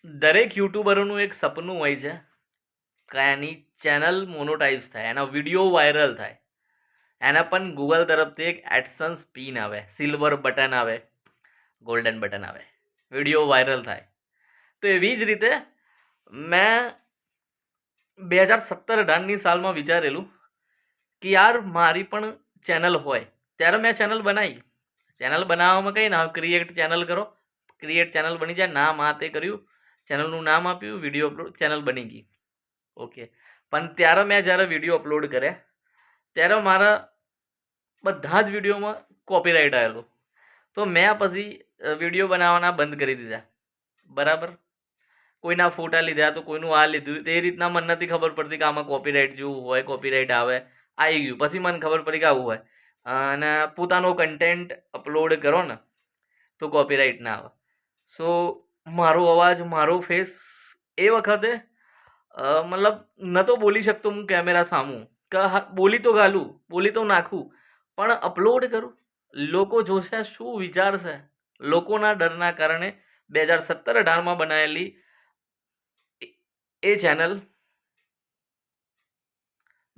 દરેક યુટ્યુબરોનું એક સપનું હોય છે કે એની ચેનલ મોનોટાઈઝ થાય, એના વિડીયો વાયરલ થાય, એના પણ ગૂગલ તરફથી એક એડસન્સ પિન આવે, સિલ્વર બટન આવે, ગોલ્ડન બટન આવે, વિડીયો વાયરલ થાય. તો એવી જ રીતે મેં 2017-18ની સાલમાં વિચારેલું કે યાર મારી પણ ચેનલ હોય. ત્યારે મેં ચેનલ બનાવી. ચેનલ બનાવવામાં કંઈ ના, ક્રિએટ ચેનલ કરો, ક્રિએટ ચેનલ બની જાય, નામ આ તે કર્યું, ચેનલનું નામ આપ્યું, વિડીયો અપલોડ, ચેનલ બની ગઈ. ઓકે. પણ ત્યારે મેં જ્યારે વિડીયો અપલોડ કર્યા ત્યારે મારા બધા જ વિડીયોમાં કોપીરાઇટ આવેલો. તો મેં પછી વિડીયો બનાવવાના બંધ કરી દીધા. બરાબર. કોઈના ફોટા લીધા તો કોઈનું આ લીધું, તે રીતના મને નથી ખબર પડતી કે આમાં કોપીરાઇટ જેવું હોય, કોપીરાઇટ આવે, આવી ગયું. પછી મને ખબર પડી કે આવું હોય. અને પોતાનો કન્ટેન્ટ અપલોડ કરો ને તો કોપીરાઇટ ના આવે. સો મારો અવાજ, મારો ફેસ એ વખતે મતલબ નહોતો બોલી શકતો હું કેમેરા સામું, કે બોલી તો ગાલું, બોલી તો નાખું, પણ અપલોડ કરું, લોકો જોશે, શું વિચારશે, લોકોના ડરના કારણે 2017-18માં બનાવેલી એ ચેનલ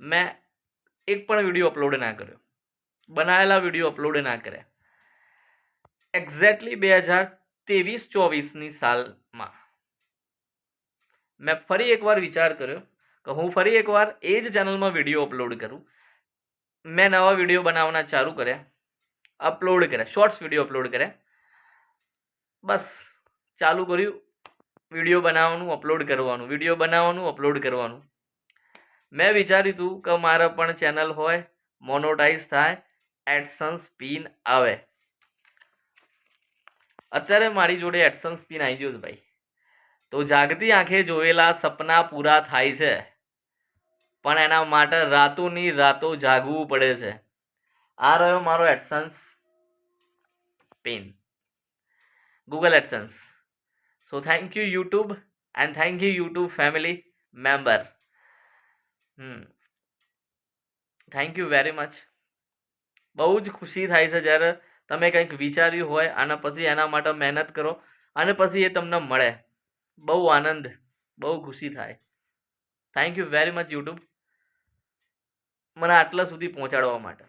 મેં એક પણ વિડીયો અપલોડ ના કર્યો, બનાવેલા વિડીયો અપલોડ ના કર્યા. એક્ઝેક્ટલી 2023-24ની સાલમાં મેં ફરી એકવાર વિચાર કર્યો કે હું ફરી એકવાર એ જ ચેનલમાં વિડીયો અપલોડ કરું. મેં નવા વિડીયો બનાવવાના ચાલુ કર્યા, અપલોડ કર્યા, શોર્ટ્સ વિડીયો અપલોડ કર્યા. બસ ચાલુ કર્યું વિડીયો બનાવવાનું, અપલોડ કરવાનું, વિડીયો બનાવવાનું, અપલોડ કરવાનું. મેં વિચાર્યું હતું કે મારે પણ ચેનલ હોય, મોનોટાઈઝ થાય, એડસન્સ પિન આવે. અત્યારે મારી જોડે એડસન્સ પિન આવી ગયો છે ભાઈ. તો જાગતી આંખે જોયેલા સપના પૂરા થાય છે, પણ એના માટે રાતોની રાતો જાગવું પડે છે. આ રહ્યો મારો AdSense pin, Google AdSense. So thank you YouTube, and thank you YouTube family member. Thank you very much. બહુ જ ખુશી થાય છે જ્યારે તમે કંઈક વિચાર્યું હોય અને પછી એના માટે મહેનત કરો અને પછી એ તમને મળે. બહુ આનંદ, બહુ ખુશી થાય. Thank you very much YouTube, મને આટલા સુધી પહોંચાડવા માટે.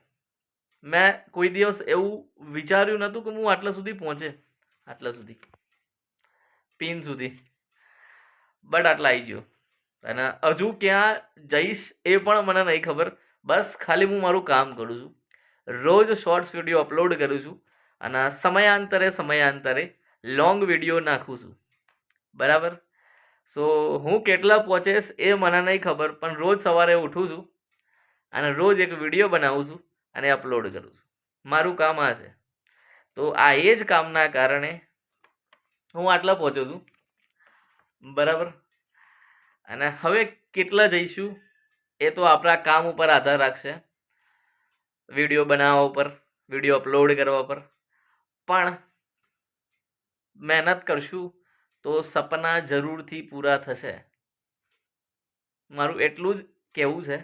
મેં કોઈ દિવસ એવું વિચાર્યું નહોતું કે હું આટલા સુધી પહોંચે, આટલા સુધી પિન સુધી, બટ આટલા આવી ગયો. અને હજુ ક્યાં જઈશ એ પણ મને નહીં ખબર. બસ ખાલી હું મારું કામ કરું છું, રોજ શોર્ટ્સ વિડીયો અપલોડ કરું છું અને સમયાંતરે લોંગ વિડીયો નાખું છું. બરાબર. સો હું કેટલા પહોંચીશ એ મને નહીં ખબર, પણ રોજ સવારે ઉઠું છું અને રોજ એક વિડીયો બનાવું છું અને અપલોડ કરું છું. મારું કામ આ છે. તો આ એ જ કામના કારણે હું આટલા પહોંચ્યો છું. બરાબર. અને હવે કેટલા જઈશું એ તો આપણા કામ ઉપર આધાર રાખશે, વિડીયો બનાવવા ઉપર, વિડીયો અપલોડ કરવા પર. પણ મહેનત કરશું તો સપના જરૂરથી પૂરા થશે. મારું એટલું જ કહેવું છે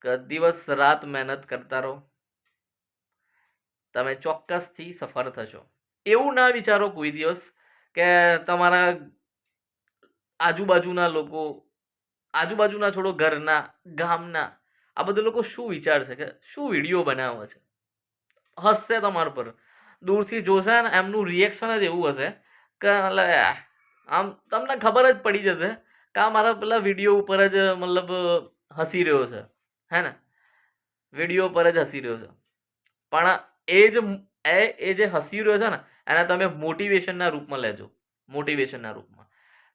કે દિવસ રાત મહેનત કરતા રહો, તમે ચોક્કસથી સફળ થશો. એવું ના વિચારો કોઈ દિવસ કે તમારા આજુબાજુના લોકો, આજુબાજુના છોડો, ઘરના, ગામના, આ બધા લોકો શું વિચારશે, કે શું વિડીયો બનાવે છે, હસશે તમારા પર. દૂરથી જોશે ને એમનું રિએક્શન જ એવું હશે કે આમ તમને ખબર જ પડી જશે કે આ મારા પેલા વિડીયો ઉપર જ મતલબ હસી રહ્યો છે, હે ને, વિડીયો પર જ હસી રહ્યો છે. પણ એ જે હસી રહ્યો છે ને એને તમે મોટિવેશનના રૂપમાં લેજો, મોટિવેશનના રૂપમાં.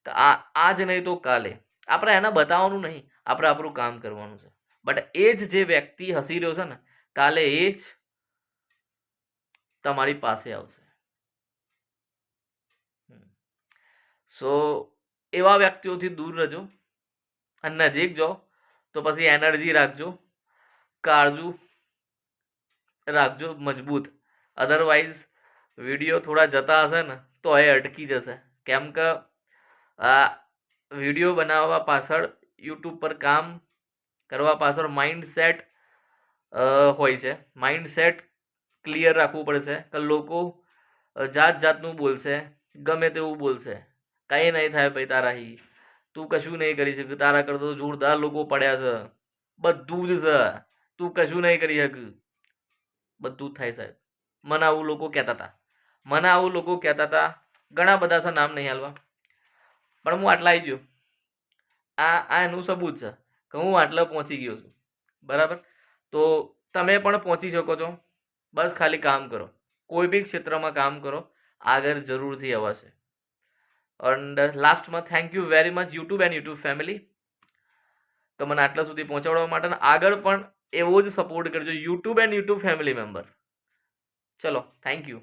તો આજ નહીં તો કાલે આપણે એને બતાવવાનું નહીં, આપણે આપણું કામ કરવાનું છે. બટ એ જ જે વ્યક્તિ હસી રહ્યો છે ને, કાલે એ જ તમારી પાસે આવશે. સો એવા વ્યક્તિઓથી દૂર રહેજો અને નજીક જાઓ તો પછી એનર્જી રાખજો, કાળજું રાખજો મજબૂત. અધરવાઇઝ વિડીયો થોડા જતા હશે ને તો એ અટકી જશે. કેમ કે આ વિડીયો બનાવવા પાછળ, યુટ્યુબ પર કામ કરવા પાછળ માઇન્ડસેટ હોય છે. માઇન્ડસેટ ક્લિયર રાખવું પડશે કે લોકો જાતનું બોલશે, ગમે તેવું બોલશે, કંઈ નહીં થાય ભાઈ તારાથી, તું કશું નહીં કરી શકે, તારા કરતો તો જોરદાર લોકો પડ્યા છે, બધું જ છે, તું કશું નહીં કરી શક, બધું જ થાય સાહેબ. મને આવું લોકો કહેતા હતા, ઘણા બધા છે, નામ નહીં હાલવા, પણ હું આટલા આવી ગયો. આ એનું સબૂત છે કે હું આટલા પહોંચી ગયો છું. બરાબર, તો તમે પણ પહોંચી શકો છો. બસ ખાલી કામ કરો, કોઈ બી ક્ષેત્રમાં કામ કરો, આગળ જરૂરથી અવાશે. એન્ડ લાસ્ટમાં thank you very much YouTube and YouTube family, તો મને આટલા સુધી પહોંચાડવા માટે. આગળ પણ એવો જ સપોર્ટ કરજો YouTube and YouTube family member. ચલો, થેન્ક યુ.